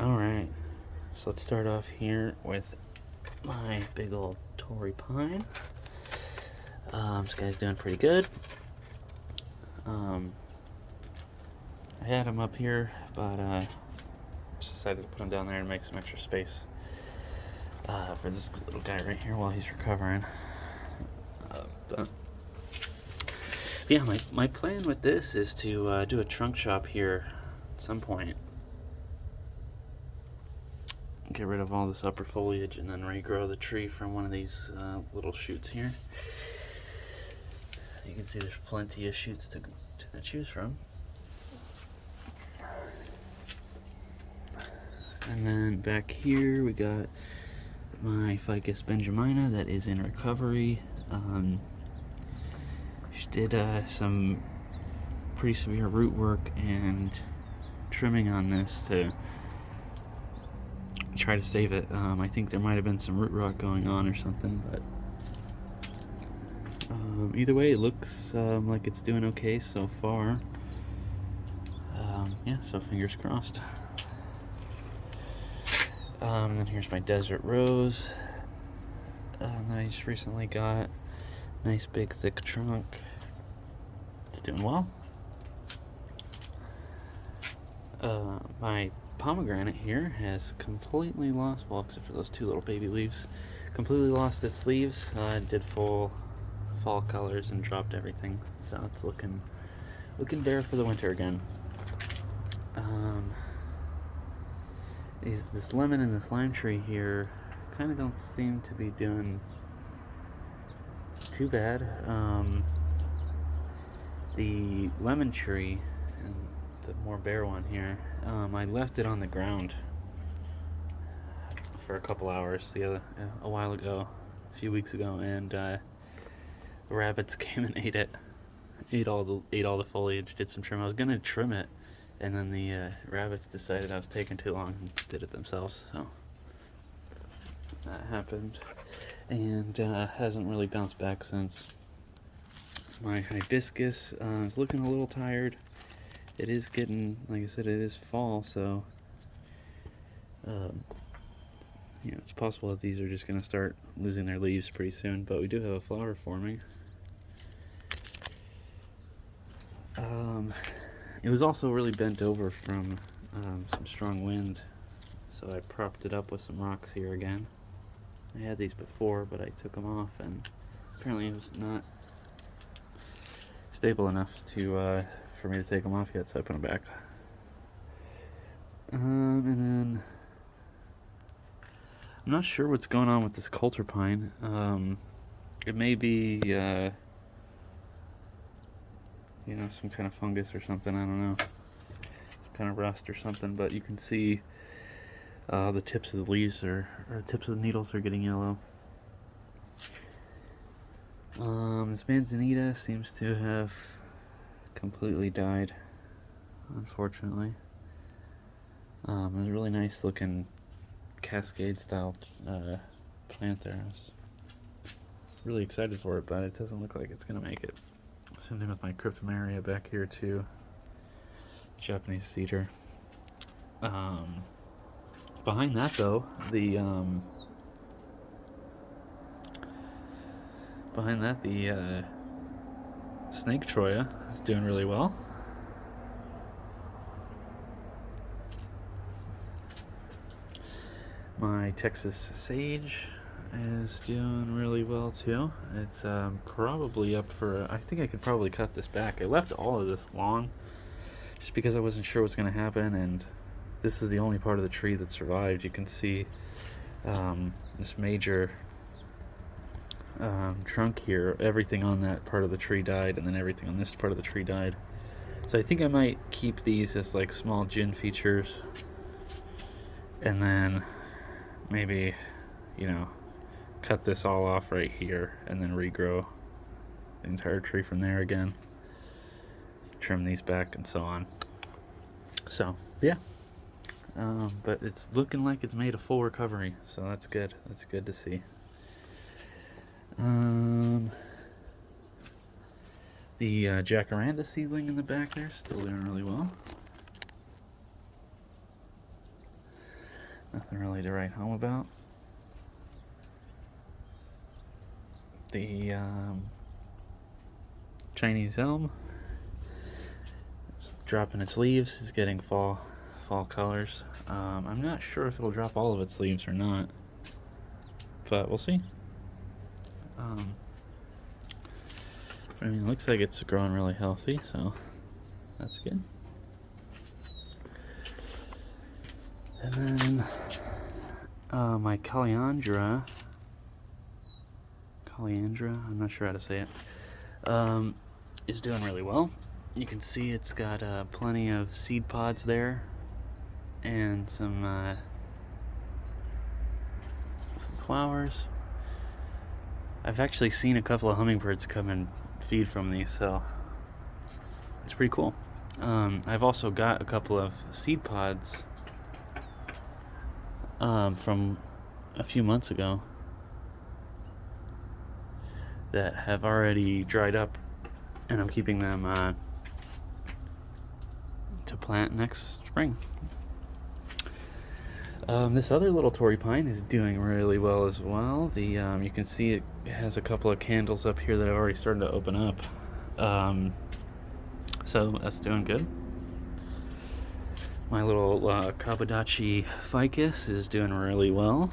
Alright, so let's start off here with my big old Tory pine. This guy's doing pretty good. I had him up here, but just decided to put him down there and make some extra space for this little guy right here while he's recovering. But yeah, my plan with this is to do a trunk chop here at some point. Get rid of all this upper foliage and then regrow the tree from one of these little shoots here. You can see there's plenty of shoots to choose from. And then back here we got my Ficus benjamina that is in recovery. She did some pretty severe root work and trimming on this to try to save it. I think there might have been some root rot going on or something, but either way, it looks like it's doing okay so far. Yeah, so fingers crossed. And then here's my desert rose that I just recently got. Nice big thick trunk. It's doing well. My pomegranate here has completely lost, well, except for those two little baby leaves, completely lost its leaves. Did full fall colors and dropped everything, so it's looking bare for the winter again. This lemon and this lime tree here kind of don't seem to be doing too bad. The lemon tree and the more bare one here, I left it on the ground for a couple hours a while ago, a few weeks ago, and rabbits came and ate all the foliage, did some trim. I was gonna trim it, and then the rabbits decided I was taking too long and did it themselves, so that happened. And hasn't really bounced back since. My hibiscus is looking a little tired. It is getting, like I said, it is fall, so it's possible that these are just going to start losing their leaves pretty soon, but we do have a flower forming. It was also really bent over from some strong wind, so I propped it up with some rocks here again. I had these before, but I took them off, and apparently it was not stable enough for me to take them off yet, so I put them back. And then I'm not sure what's going on with this coulter pine. It may be some kind of fungus or something, I don't know, some kind of rust or something, but you can see the tips of the leaves or tips of the needles are getting yellow. This manzanita seems to have completely died, unfortunately. It was a really nice looking cascade style plant there. I was really excited for it, but it doesn't look like it's gonna make it. Same thing with my cryptomeria back here too. Japanese cedar. Behind that though, the snake troya is doing really well. My Texas sage is doing really well too. It's probably up for, I think I could probably cut this back. I left all of this long just because I wasn't sure what's going to happen, and this is the only part of the tree that survived. You can see this major trunk here. Everything on that part of the tree died, and then everything on this part of the tree died. So I think I might keep these as like small gin features, and then maybe, cut this all off right here and then regrow the entire tree from there again, trim these back and so on. So yeah, but it's looking like it's made a full recovery, so that's good. That's good to see. The jacaranda seedling in the back there, still doing really well. Nothing really to write home about. The Chinese elm, it's dropping its leaves. It's getting fall colors. I'm not sure if it'll drop all of its leaves or not, but we'll see. I mean, it looks like it's growing really healthy, so that's good. And then my Caliandra, I'm not sure how to say it, is doing really well. You can see it's got plenty of seed pods there, and some flowers. I've actually seen a couple of hummingbirds come and feed from these, so it's pretty cool. I've also got a couple of seed pods from a few months ago that have already dried up, and I'm keeping them to plant next spring. This other little Tory pine is doing really well as well. You can see it has a couple of candles up here that have already started to open up. So that's doing good. My little Kabadachi ficus is doing really well.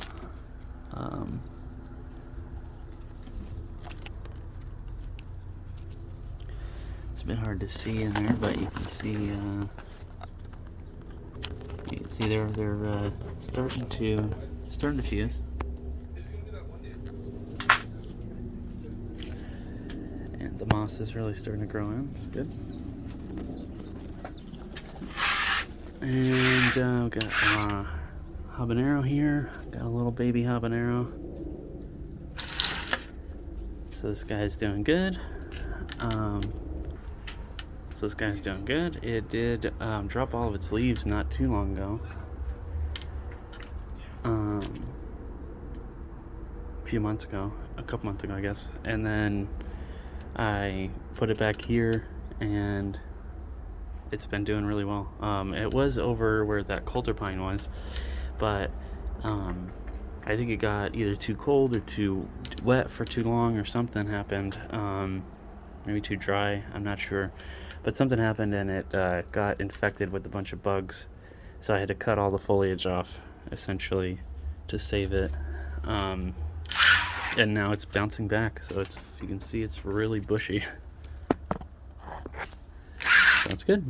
It's a bit hard to see in there, but you can see they're starting to fuse. And the moss is really starting to grow in. It's good. And we've got habanero here. Got a little baby habanero. So this guy's doing good. It did drop all of its leaves not too long ago. A couple months ago, I guess. And then I put it back here, and it's been doing really well. It was over where that coulter pine was, but I think it got either too cold or too wet for too long, or something happened. Maybe too dry, I'm not sure. But something happened, and it got infected with a bunch of bugs. So I had to cut all the foliage off, essentially, to save it. And now it's bouncing back, so you can see it's really bushy. That's good.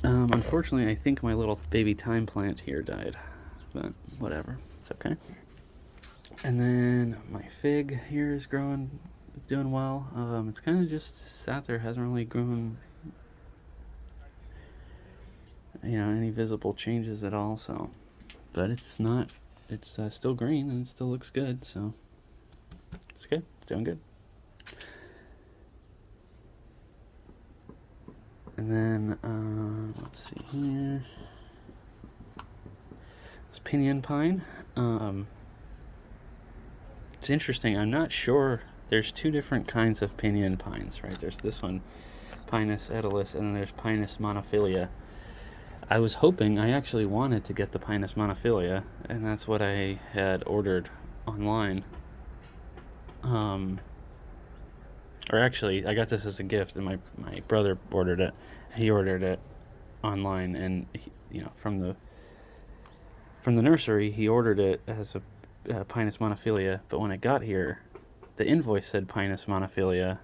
Unfortunately, I think my little baby thyme plant here died, but whatever, it's okay. And then my fig here is growing, doing well. It's kind of just sat there, hasn't really grown, any visible changes at all. So, but it's still green and it still looks good. So it's good, it's doing good. And then, let's see here. It's pinyon pine. It's interesting. I'm not sure. There's two different kinds of pinyon pines, right? There's this one, Pinus edulis, and then there's Pinus monophylia. I actually wanted to get the Pinus monophylia, and that's what I had ordered online. Or actually, I got this as a gift, and my brother ordered it. He ordered it online, and from the nursery, he ordered it as a Pinus monophylia. But when it got here, the invoice said Pinus monophylia,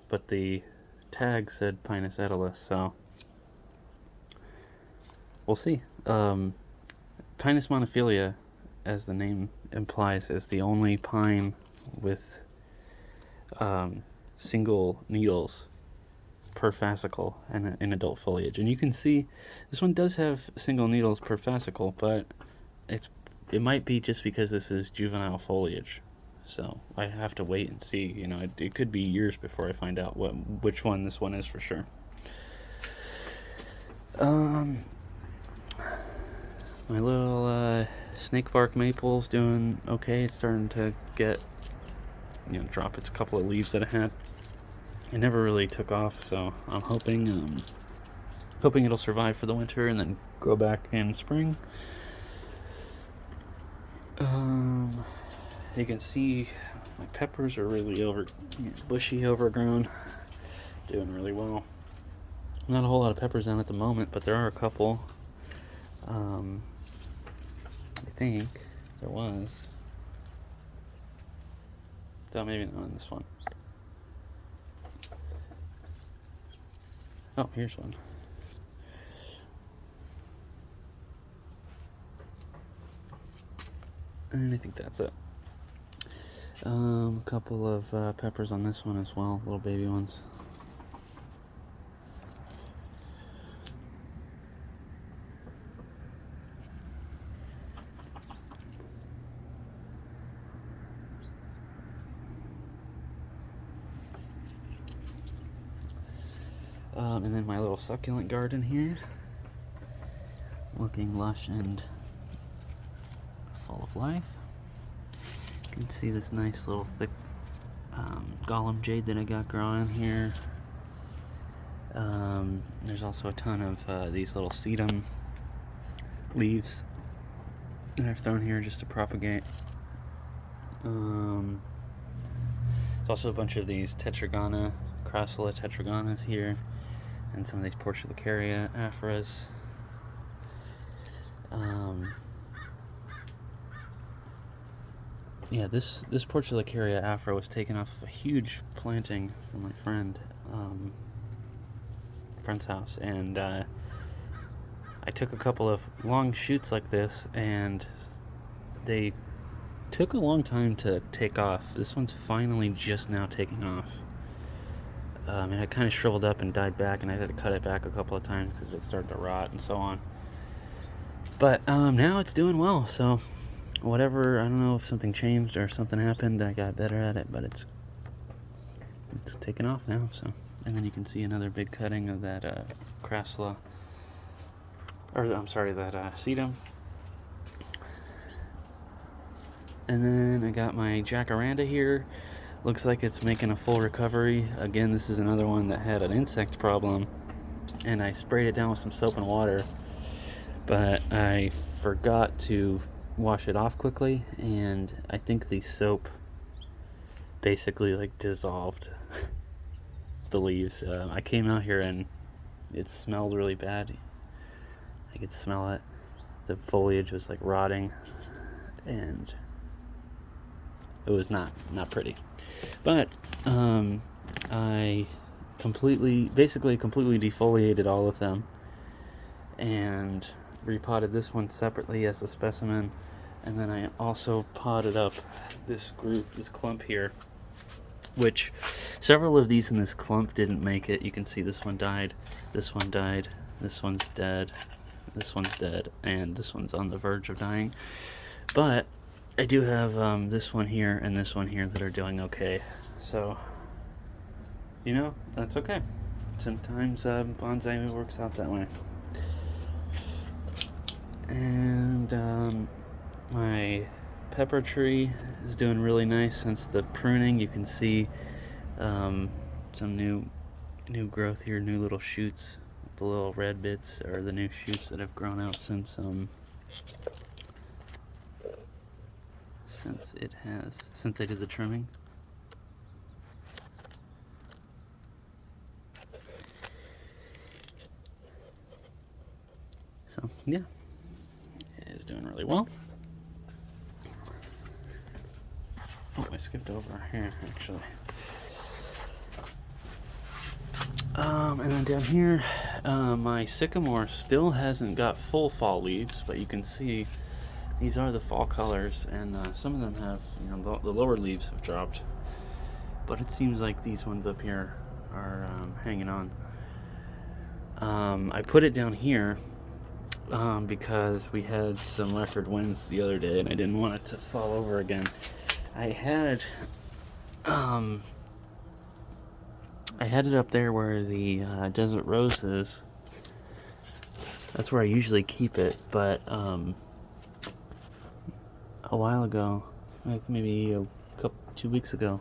but the tag said Pinus edulis. So we'll see. Pinus monophylia, as the name implies, is the only pine with single needles per fascicle in adult foliage. And you can see this one does have single needles per fascicle, but it might be just because this is juvenile foliage. So I have to wait and see. It could be years before I find out which one this one is for sure. My little snake bark maple's doing okay. It's starting to get drop its couple of leaves that it had. It never really took off, so I'm hoping it'll survive for the winter and then grow back in spring. You can see my peppers are really bushy, overgrown, doing really well. Not a whole lot of peppers down at the moment, but there are a couple. I think there was. No, maybe not on this one. Oh, here's one. And I think that's it. A couple of peppers on this one as well, little baby ones. And then my little succulent garden here, looking lush and full of life. You can see this nice little thick golem jade that I got growing here. There's also a ton of these little sedum leaves that I've thrown here just to propagate. There's also a bunch of these tetragona, Crassula tetragonas here, and some of these Portulacaria aphoras. Yeah, this Portulacaria aphora was taken off of a huge planting from my friend's house, and I took a couple of long shoots like this, and they took a long time to take off. This one's finally just now taking off. And it kind of shriveled up and died back, and I had to cut it back a couple of times because it started to rot and so on. But now it's doing well, so whatever, I don't know if something changed or something happened, I got better at it, but it's taken off now. So, and then you can see another big cutting of that Crassula, or I'm sorry, that sedum. And then I got my jacaranda here. Looks like it's making a full recovery. Again, this is another one that had an insect problem, and I sprayed it down with some soap and water, but I forgot to wash it off quickly, and I think the soap basically like dissolved the leaves. I came out here and it smelled really bad. I could smell it. The foliage was like rotting, and it was not pretty. But I basically completely defoliated all of them and repotted this one separately as a specimen, and then I also potted up this clump here, which several of these in this clump didn't make it. You can see this one died, this one died, this one's dead, this one's dead, and this one's on the verge of dying. But I do have this one here and this one here that are doing okay. So, you know, that's okay. Sometimes bonsai works out that way. And my pepper tree is doing really nice since the pruning. You can see some new growth here, new little shoots. The little red bits are the new shoots that have grown out since I did the trimming. So yeah, it is doing really well. Oh, I skipped over here actually. And then down here, my sycamore still hasn't got full fall leaves, but you can see these are the fall colors, and some of them have, you know, the lower leaves have dropped, but it seems like these ones up here are hanging on. I put it down here because we had some record winds the other day, and I didn't want it to fall over again. I had it up there where the desert rose is. That's where I usually keep it, but a while ago, like maybe 2 weeks ago,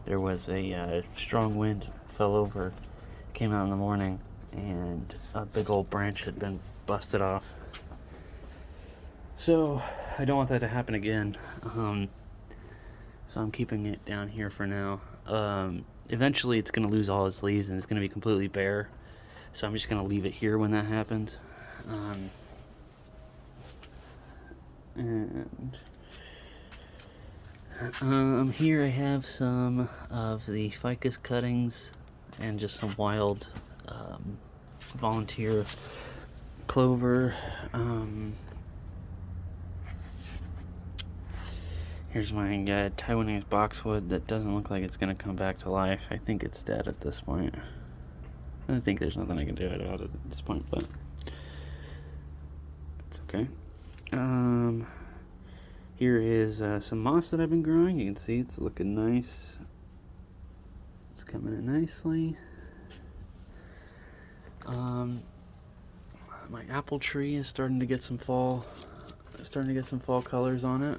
there was a strong wind, fell over, came out in the morning, and a big old branch had been busted off. So I don't want that to happen again. So I'm keeping it down here for now. Eventually it's going to lose all its leaves and it's going to be completely bare. So I'm just going to leave it here when that happens. Here I have some of the ficus cuttings and just some wild volunteer clover. Here's my Taiwanese boxwood that doesn't look like it's going to come back to life. I think it's dead at this point. I think there's nothing I can do about it at this point, but it's okay. Here is some moss that I've been growing. You can see it's looking nice. It's coming in nicely. My apple tree is starting to get some fall colors on it.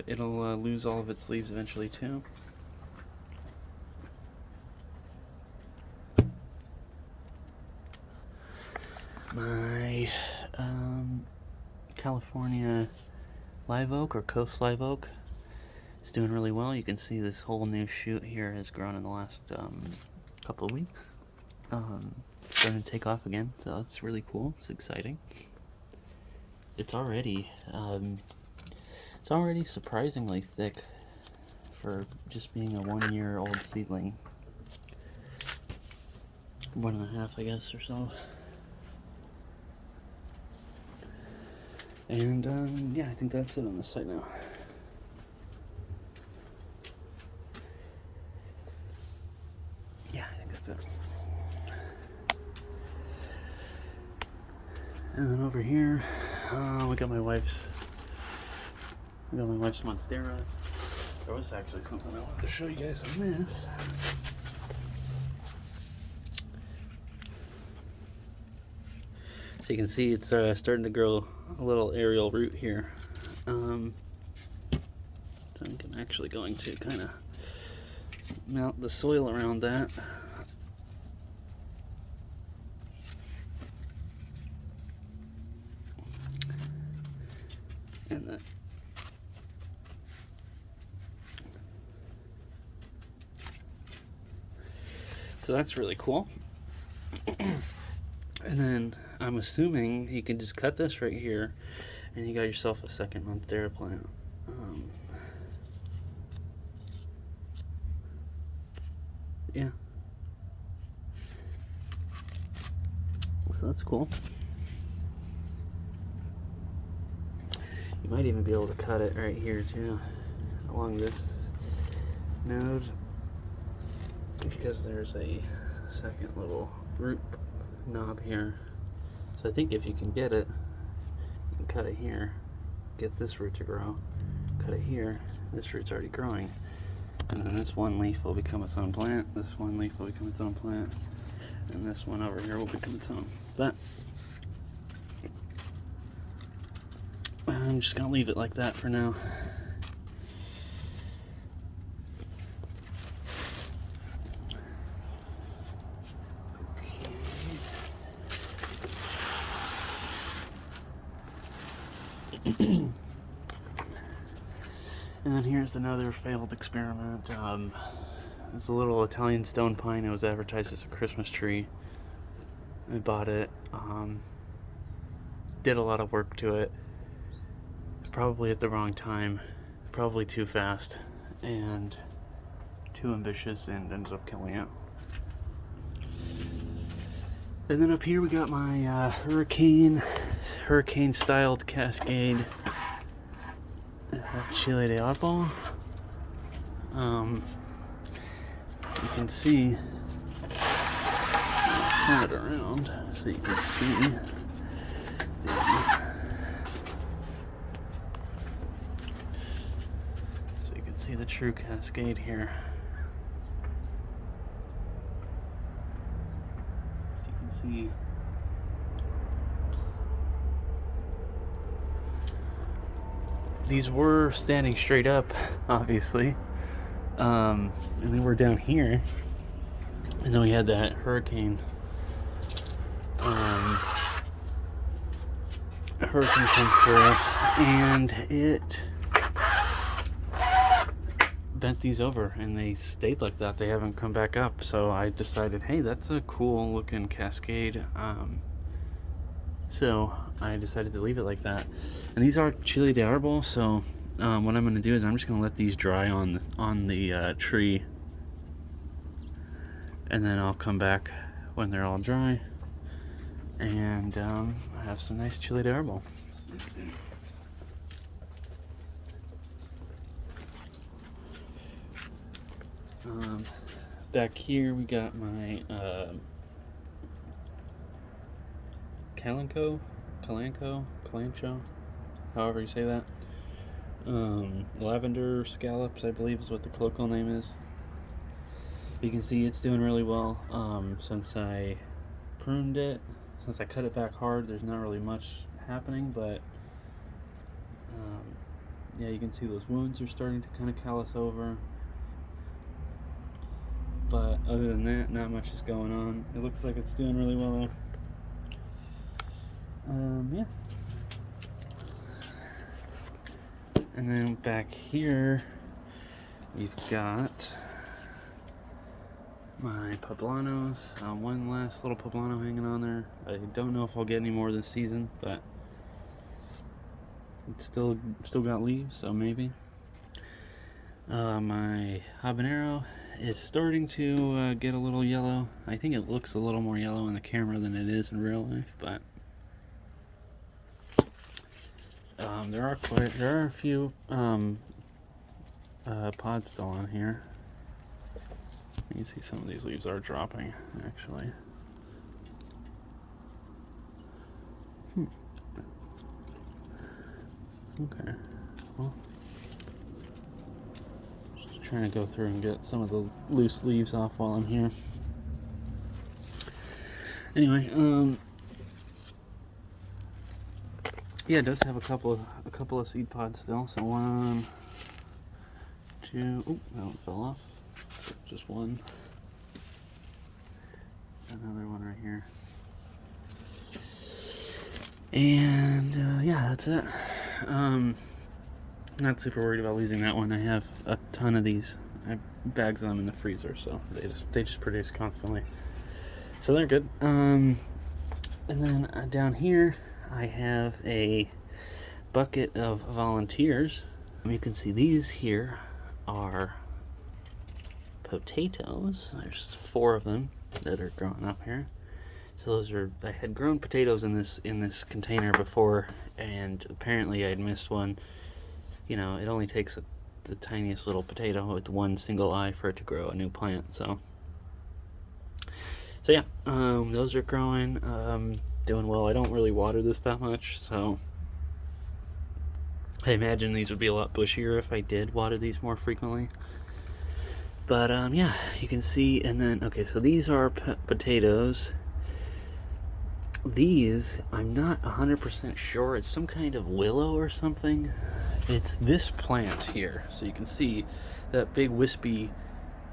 It'll lose all of its leaves eventually too. My California live oak or coast live oak is doing really well. You can see this whole new shoot here has grown in the last couple of weeks. Starting to take off again, so that's really cool. It's exciting. It's already surprisingly thick for just being a 1-year-old seedling. 1.5, I guess, or so. And yeah, I think that's it on the site now. Yeah, I think that's it. And then over here, we got my wife's monstera. There was actually something I wanted to show you guys on this. So you can see it's starting to grow a little aerial root here. So I'm actually going to kind of mount the soil around that. And that. So that's really cool. And then I'm assuming you can just cut this right here and you got yourself a second monstera plant. Yeah. So that's cool. You might even be able to cut it right here too, along this node, because there's a second little root knob here. So I think if you can get it, you can cut it here, get this root to grow, cut it here, this root's already growing, and then this one leaf will become its own plant, this one leaf will become its own plant, and this one over here will become its own. But I'm just gonna leave it like that for now. And then here's another failed experiment. It's a little Italian stone pine. It was advertised as a Christmas tree. I bought it. Did a lot of work to it. Probably at the wrong time. Probably too fast. And too ambitious, and ended up killing it. And then up here we got my hurricane styled cascade Chile de Apple. You can see, turn it around so you can see. So you can see the true cascade here. So you can see these were standing straight up, obviously, and they were down here, and then we had that hurricane, a hurricane come through, and it bent these over, and they stayed like that. They haven't come back up. So I decided, hey, that's a cool looking cascade. So I decided to leave it like that. And these are chile de árbol, so what I'm going to do is I'm just going to let these dry on the tree, and then I'll come back when they're all dry, and have some nice chile de árbol. Back here we got my Calancho, however you say that. Lavender scallops, I believe is what the colloquial name is. You can see it's doing really well. Since I pruned it, since I cut it back hard, there's not really much happening, but yeah, you can see those wounds are starting to kind of callus over. But other than that, not much is going on. It looks like it's doing really well though. Yeah. And then back here, we've got my poblanos. One last little poblano hanging on there. I don't know if I'll get any more this season, but it's still got leaves, so maybe. My habanero is starting to get a little yellow. I think it looks a little more yellow in the camera than it is in real life, but there are a few pods still on here. You can see some of these leaves are dropping, actually. Okay. Well, just trying to go through and get some of the loose leaves off while I'm here. Anyway, yeah, it does have a couple of seed pods still. So 1, 2. Oh, that one fell off. So just one. Another one right here. And yeah, that's it. Not super worried about losing that one. I have a ton of these. I have bags of them in the freezer, so they just produce constantly. So they're good. And then down here, I have a bucket of volunteers. You can see these here are potatoes. There's 4 of them that are growing up here. So those are, I had grown potatoes in this container before, and apparently I had missed one. You know, it only takes the tiniest little potato with one single eye for it to grow a new plant. So yeah, those are growing, doing well. I don't really water this that much, so I imagine these would be a lot bushier if I did water these more frequently. But yeah, you can see. And then, okay, so these are potatoes. These, I'm not 100% sure. It's some kind of willow or something. It's this plant here. So you can see that big wispy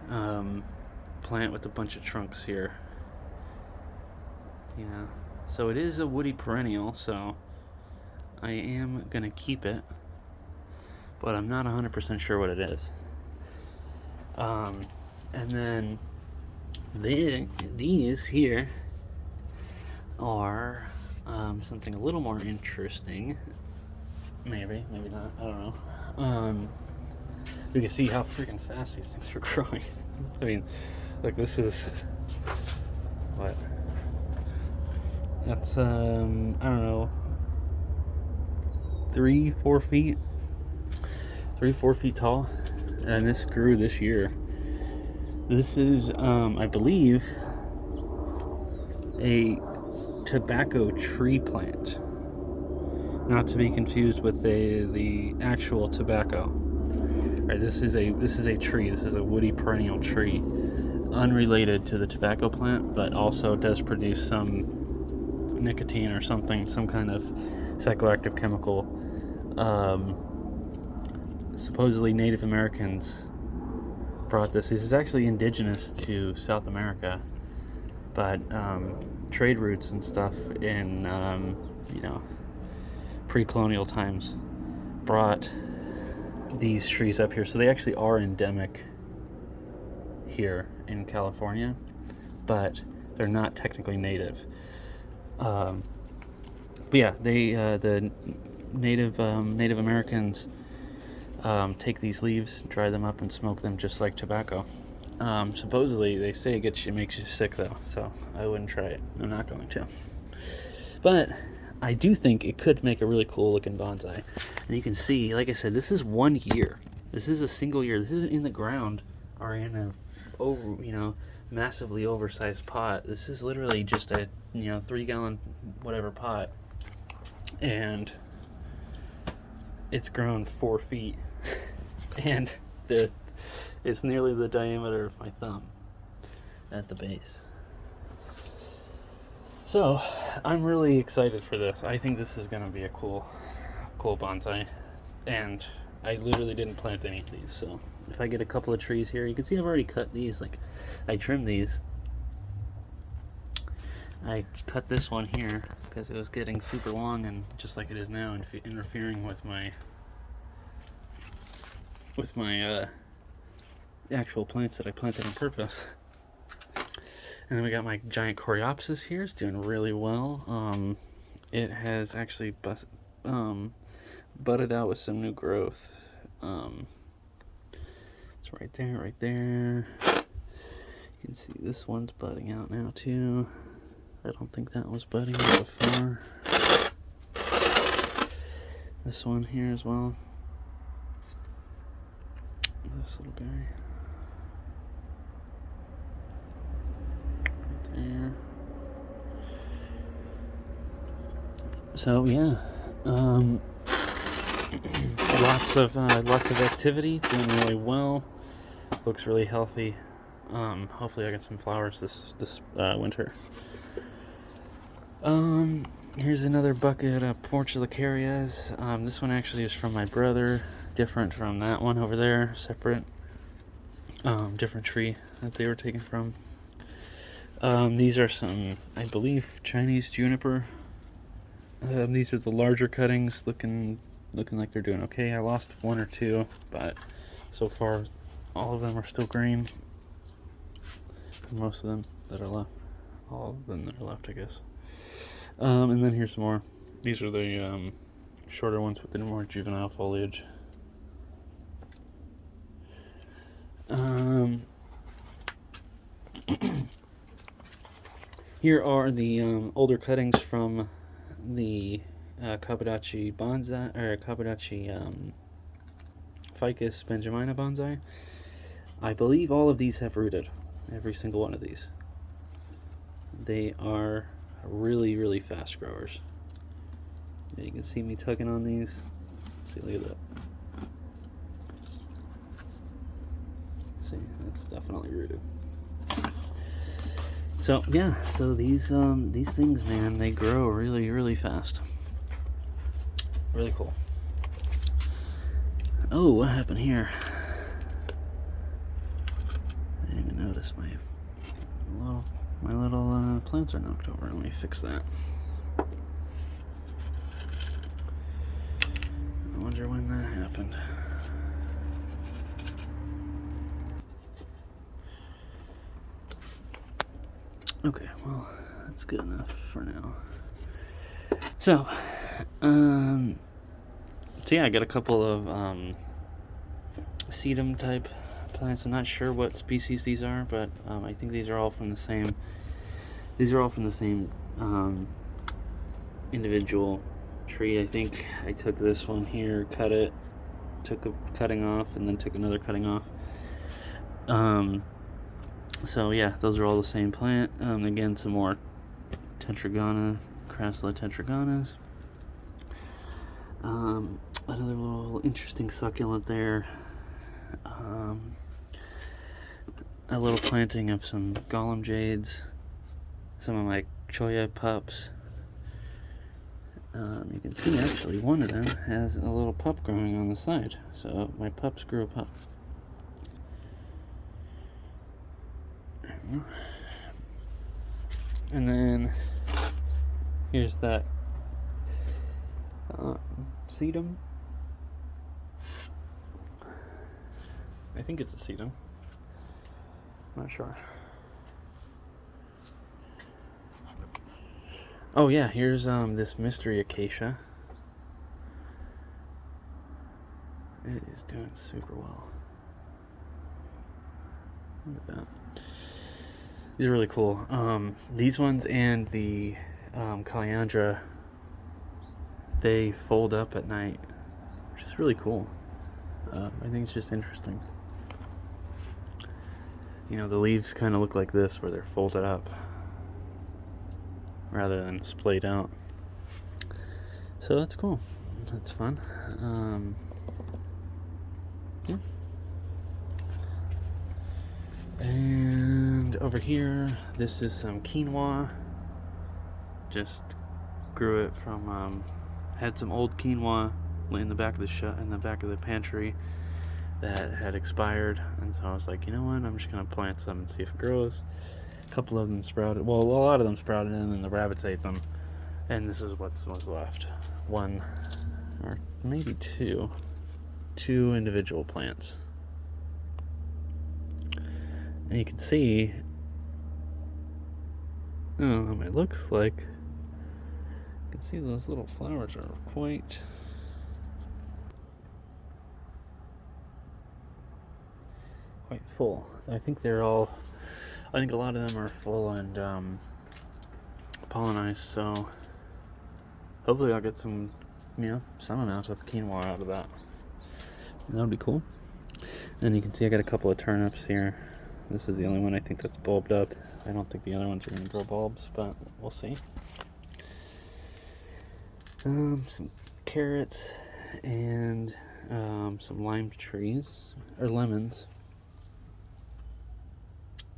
plant with a bunch of trunks here. Yeah. So it is a woody perennial, so I am going to keep it. But I'm not 100% sure what it is. And then these here are something a little more interesting. Maybe not. I don't know. You can see how freaking fast these things are growing. I mean, like, this is what? That's I don't know, 3-4 feet, 3-4 feet tall, and this grew this year. This is I believe a tobacco tree plant, not to be confused with the actual tobacco. Right, this is a tree. This is a woody perennial tree, unrelated to the tobacco plant, but also does produce some nicotine or something, some kind of psychoactive chemical. Supposedly Native Americans brought this. This is actually indigenous to South America, but trade routes and stuff in you know, pre-colonial times brought these trees up here. So they actually are endemic here in California, but they're not technically native. But yeah, the Native Americans take these leaves, dry them up, and smoke them just like tobacco. Supposedly, they say it makes you sick though, so I wouldn't try it. I'm not going to. But I do think it could make a really cool looking bonsai. And you can see, like I said, this is 1 year. This is a single year. This isn't in the ground or in a massively oversized pot. This is literally just a 3-gallon whatever pot, and it's grown 4 feet, and it's nearly the diameter of my thumb at the base. So I'm really excited for this. I think this is going to be a cool bonsai, and I literally didn't plant any of these. So if I get a couple of trees here, you can see I've already cut these. Like, I trimmed these. I cut this one here because it was getting super long, and just like it is now, interfering with my actual plants that I planted on purpose. And then we got my giant coreopsis here. It's doing really well. It has actually budded out with some new growth. It's right there. You can see this one's budding out now too. I don't think that was budding before. This one here as well. This little guy. Right there. So yeah, lots of activity, doing really well. Looks really healthy. Hopefully I get some flowers this winter. Here's another bucket of portulacarias. This one actually is from my brother, different from that one over there, separate. Different tree that they were taken from. These are some, I believe, Chinese juniper. These are the larger cuttings, looking like they're doing okay. I lost 1 or 2, but so far all of them are still green. Most of them that are left. All of them that are left, I guess. And then here's some more. These are the shorter ones with the more juvenile foliage. Here are the older cuttings from the Kabadachi bonsai, or Kabadachi ficus benjamina bonsai. I believe all of these have rooted. Every single one of these. They are really, really fast growers. Yeah, you can see me tugging on these. See, look at that. See, that's definitely rooted. So yeah, so these things, man, they grow really, really fast. Really cool. Oh, what happened here? I didn't even notice my little plants are knocked over. Let me fix that. I wonder when that happened. Okay, well, that's good enough for now. So yeah, I got a couple of sedum type plants. I'm not sure what species these are, but I think these are all from the same. These are all from the same individual tree. I think I took this one here, cut it, took a cutting off, and then took another cutting off. So yeah, those are all the same plant. Again, some more tetragona, Crassula tetraganas. Another little interesting succulent there. A little planting of some golem jades. Some of my cholla pups. You can see actually one of them has a little pup growing on the side. So my pups grew a pup. And then here's that sedum. I think it's a sedum. Not sure. Oh yeah, here's this mystery acacia. It is doing super well. Look at that. These are really cool. These ones and the Calandra, they fold up at night, which is really cool. I think it's just interesting. You know, the leaves kind of look like this, where they're folded up rather than splayed out. So that's cool. That's fun. Yeah. And over here, this is some quinoa. Just grew it from. Had some old quinoa in the back of the pantry that had expired, and so I was like, you know what? I'm just gonna plant some and see if it grows. A couple of them sprouted. Well, a lot of them sprouted, and then the rabbits ate them. And this is what's left. One, or maybe two individual plants. And you can see, it looks like, you can see those little flowers are quite full. I think a lot of them are full and pollinized, so hopefully I'll get some amount of quinoa out of that. That would be cool. And you can see I got a couple of turnips here. This is the only one I think that's bulbed up. I don't think the other ones are going to grow bulbs, but we'll see. Some carrots and some lime trees, or lemons.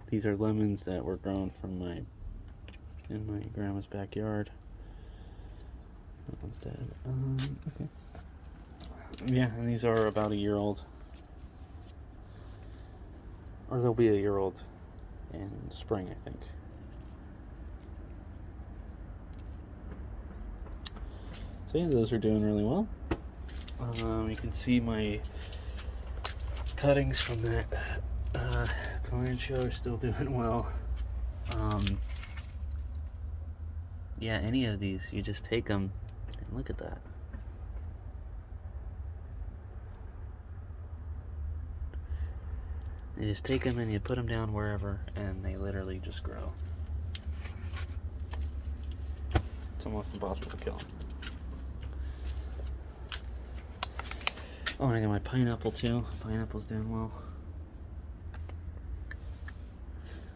These are lemons that were grown from in my grandma's backyard. That one's dead. Okay. Yeah, and these are about a year old. Or they'll be a year old in spring, I think. So yeah, those are doing really well. You can see my cuttings from that calandra are still doing well. Yeah, any of these, you just take them and look at that. You just take them and you put them down wherever, and they literally just grow. It's almost impossible to kill. Oh, and I got my pineapple too. Pineapple's doing well.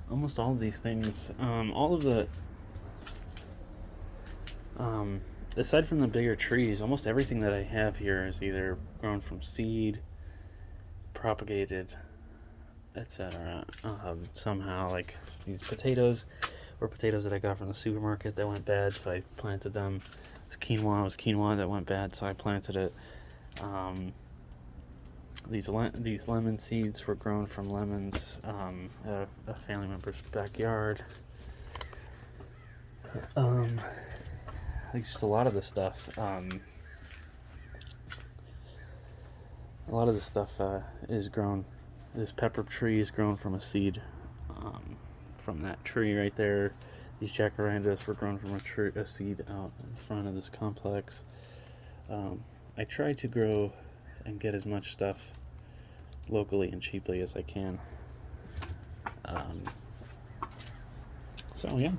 Almost all of these things, all of the, aside from the bigger trees, almost everything that I have here is either grown from seed, propagated, etc. Somehow, like these potatoes were potatoes that I got from the supermarket that went bad, so I planted them. It's quinoa. It was quinoa that went bad, so I planted it. These lemon seeds were grown from lemons at a family member's backyard. Just a lot of the stuff. Is grown. This pepper tree is grown from a seed from that tree right there. These jacarandas were grown from a seed out in front of this complex. I try to grow and get as much stuff locally and cheaply as I can. So yeah.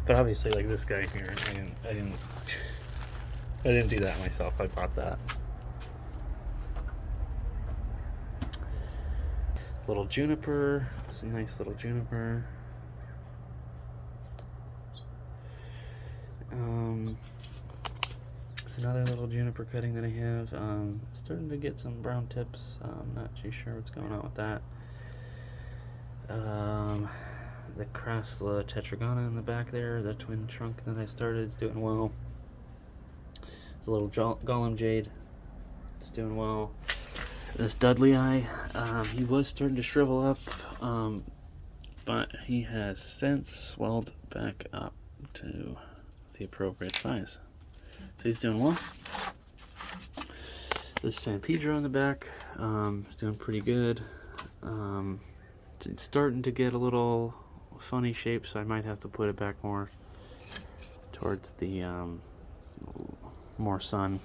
But obviously, like this guy here, I didn't do that myself. I bought that. Little juniper. It's a nice little juniper. Another little juniper cutting that I have. Starting to get some brown tips. I'm not too sure what's going on with that. The Crassula tetragona in the back there, the twin trunk that I started, is doing well. The little Gollum Jade, it's doing well. This Dudley Eye, he was starting to shrivel up, but he has since swelled back up to the appropriate size. So he's doing well. This San Pedro in the back is doing pretty good. It's starting to get a little funny shape, so I might have to put it back more towards the more sun.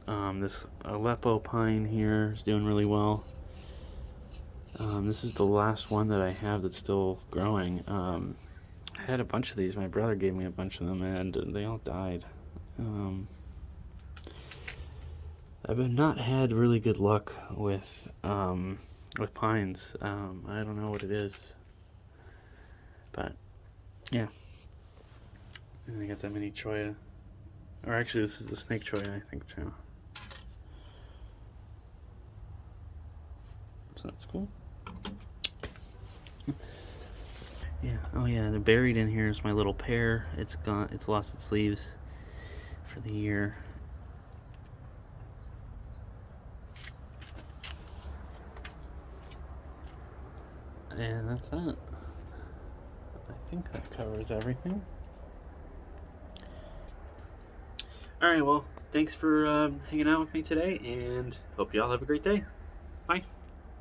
This Aleppo pine here is doing really well. This is the last one that I have that's still growing. I had a bunch of these. My brother gave me a bunch of them, and they all died. I've not had really good luck with pines. I don't know what it is, but yeah. And I got that mini cholla, or actually this is the snake cholla, I think, too. So that's cool. Yeah. Oh yeah. The buried in here is my little pear. It's gone. It's lost its leaves for the year. And that's that. I think that covers everything. Alright, well, thanks for hanging out with me today, and hope y'all have a great day. Bye.